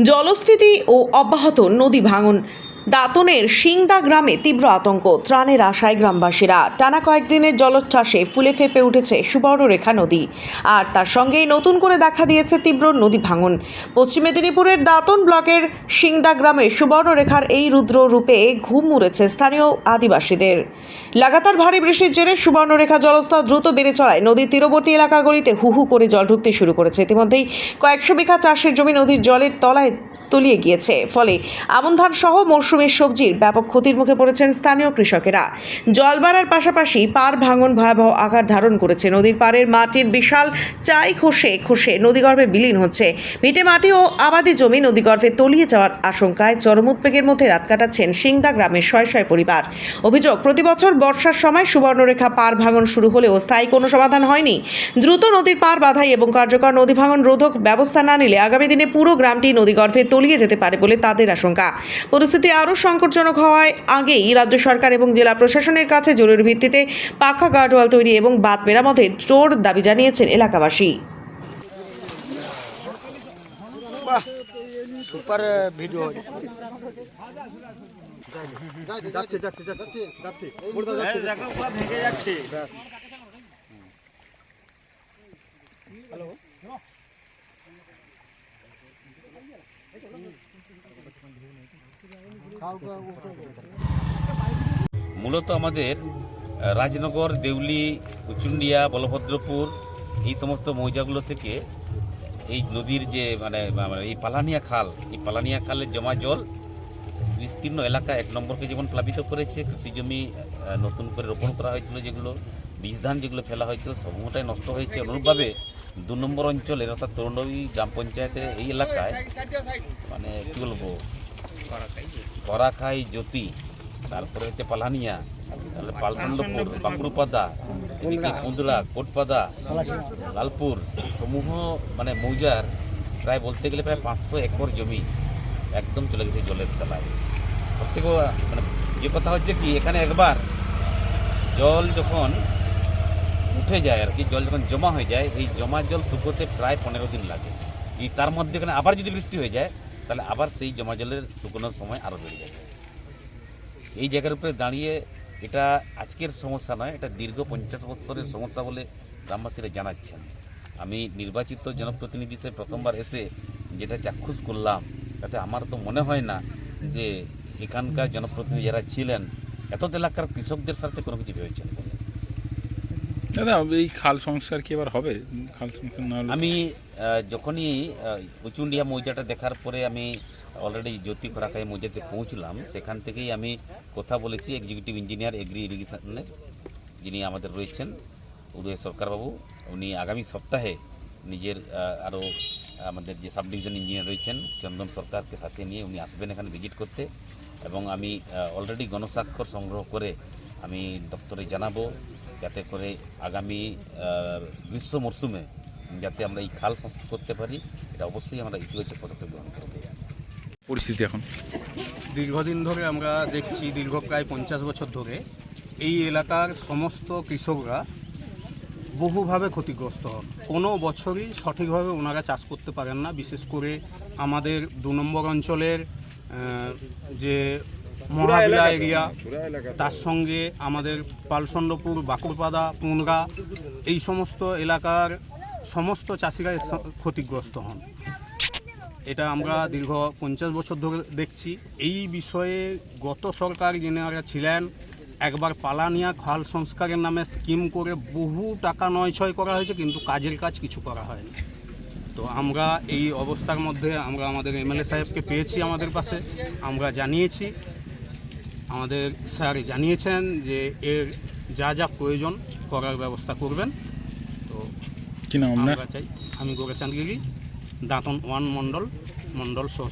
জলস্ফীতি ও অব্যাহত নদী ভাঙন। দাঁতনের সিংদা গ্রামে তীব্র আতঙ্ক, ত্রাণের আশায় গ্রামবাসীরা। টানা কয়েকদিনের জলোচ্ছ্বাসে ফুলে ফেঁপে উঠেছে সুবর্ণরেখা নদী, আর তার সঙ্গেই নতুন করে দেখা দিয়েছে তীব্র নদী ভাঙন। পশ্চিম মেদিনীপুরের দাঁতন ব্লকের সিংদা গ্রামে সুবর্ণরেখার এই রুদ্র রূপে ঘুম উড়েছে স্থানীয় আদিবাসীদের। লাগাতার ভারী বৃষ্টির জেরে সুবর্ণরেখা জলস্তর দ্রুত বেড়ে চলায় নদীর তীরবর্তী এলাকাগুলিতে হু হু করে জল ঢুকতে শুরু করেছে। ইতিমধ্যেই কয়েকশো বিঘা চাষের জমি নদীর জলের তলায় তলিয়ে গিয়েছে। ফলে আমন ধান সহ মৌসুমী সবজির ব্যাপক ক্ষতির মুখে পড়েছেন স্থানীয় কৃষকেরা। জল বাড়ার পাশাপাশি পাড় ভাঙন ভয়াবহ আকার ধারণ করেছে। নদীর পাড়ের মাটির বিশাল চাই খসে খসে নদীগর্ভে বিলীন হচ্ছে। ভিটে মাটি ও আবাদি জমি নদীগর্ভে তলিয়ে যাওয়ার আশঙ্কায় চরম উদ্বেগের মধ্যে রাত কাটাচ্ছেন সিংদা গ্রামের শয় শয় পরিবার। অভিযোগ, প্রতি বছর বর্ষার সময় সুবর্ণরেখা পাড় ভাঙন শুরু হলেও স্থায়ী কোনো সমাধান হয়নি। দ্রুত নদীর পাড় বাঁধাই এবং কার্যকর নদী ভাঙন রোধক ব্যবস্থা না নিলে আগামী দিনে পুরো গ্রামটি নদীগর্ভে তলিয়ে যেতে পারে বলে তাদের আশঙ্কা। পরিস্থিতি আরও সংকটজনক হওয়ায় আগেই রাজ্য সরকার এবং জেলা প্রশাসনের কাছে জরুরি ভিত্তিতে পাকা গার্ডওয়াল তৈরি এবং বাঁধ মেরামতের জোর দাবি জানিয়েছেন এলাকাবাসী। মূলত আমাদের রাজনগর, দেউলি, উচুন্ডিয়া, বলভদ্রপুর এই সমস্ত মৌজাগুলো থেকে এই নদীর যে এই পালানিয়া খালের জমা জল বিস্তীর্ণ এলাকা 1 নম্বরকে যেমন প্লাবিত করেছে। কৃষি জমি নতুন করে রোপণ করা হয়েছিল, যেগুলো বীজ ধান যেগুলো ফেলা হয়েছিল সমূহটাই নষ্ট হয়েছে। অনুরূপভাবে 2 নম্বর অঞ্চলের অর্থাৎ তরুণী গ্রাম পঞ্চায়েতের এই এলাকায় কি বলবো, করাখাই, জ্যোতি, তারপরে হচ্ছে পালানিয়া, তাহলে পালসন্ডপুর, বাঁকুড়পাদা, এদিকে কুন্দরা, কোটপাদা, লালপুর সমূহ মৌজার প্রায় বলতে গেলে প্রায় 500 একর জমি একদম চলে গেছে জলের তলায়। প্রত্যেক যে কথা হচ্ছে কি, এখানে একবার জল যখন উঠে যায় আর কি, জল যখন জমা হয়ে যায়, এই জমা জল শুকোতে প্রায় 15 দিন লাগে। তার মধ্যে এখানে আবার যদি বৃষ্টি হয়ে যায় তাহলে আবার সেই জমা জলের শুকোনোর সময় আরও বেড়ে যাবে। এই জায়গার উপরে দাঁড়িয়ে এটা আজকের সমস্যা নয়, এটা দীর্ঘ 50 বছরের সমস্যা বলে গ্রামবাসীরা জানাচ্ছেন। আমি নির্বাচিত জনপ্রতিনিধি হিসেবে প্রথমবার এসে যেটা চাক্ষুষ করলাম, তাতে আমার তো মনে হয় না যে এখানকার জনপ্রতিনিধি যারা ছিলেন এত এলাকার কৃষকদের সাথে কোনো কিছু ভেবেছেন। দাদা, এই খাল সংস্কার কি এবার হবে? খাল সংস্কার না হলে আমি যখনই উচুন্ডিয়া মৌজাটা দেখার পরে আমি অলরেডি জ্যোতি খরাখাই মৌজাতে পৌঁছলাম। সেখান থেকেই আমি কথা বলেছি এক্সিকিউটিভ ইঞ্জিনিয়ার এগ্রি ইরিগেশনের যিনি আমাদের রয়েছেন, উদয় সরকারবাবু। উনি আগামী সপ্তাহে নিজের আরও আমাদের যে সাব ডিভিশন ইঞ্জিনিয়ার রয়েছেন চন্দন সরকারকে সাথে নিয়ে উনি আসবেন এখানে ভিজিট করতে। এবং আমি অলরেডি গণস্বাক্ষর সংগ্রহ করে আমি দপ্তরে জানাবো, যাতে করে আগামী গ্রীষ্ম মরশুমে যাতে আমরা এই খাল সংস্কার করতে পারি। এটা অবশ্যই আমরা ইতিবাচক পদক্ষেপ গ্রহণ করব। পরিস্থিতি এখন দীর্ঘদিন ধরে আমরা দেখছি, দীর্ঘ প্রায় 50 বছর ধরে এই এলাকার সমস্ত কৃষকরা বহুভাবে ক্ষতিগ্রস্ত হন। কোনো বছরই সঠিকভাবে ওনারা চাষ করতে পারেন না। বিশেষ করে আমাদের 2 নম্বর অঞ্চলের যে মহাবিলা এরিয়া, তার সঙ্গে আমাদের পালসন্ডপুর, বাঁকুড়পাদা, পুনরা, এই সমস্ত এলাকার সমস্ত চাষিরা ক্ষতিগ্রস্ত হন। এটা আমরা দীর্ঘ 50 বছর ধরে দেখছি। এই বিষয়ে গত সরকার যিনারা ছিলেন, একবার পালানিয়া খাল সংস্কারের নামে স্কিম করে বহু টাকা নয়ছয় করা হয়েছে, কিন্তু কাজের কাজ কিছু করা হয়নি। তো আমরা এই অবস্থার মধ্যে আমরা আমাদের এমএলএ সাহেবকে পেয়েছি আমাদের পাশে, আমরা জানিয়েছি, আমাদের স্যার জানিয়েছেন যে এর যা যা প্রয়োজন করার ব্যবস্থা করবেন। তো কি নাম আপনার? আমরা চাই, আমি গোরেচাঁদগিরি, দাঁতন 1 মণ্ডল সহ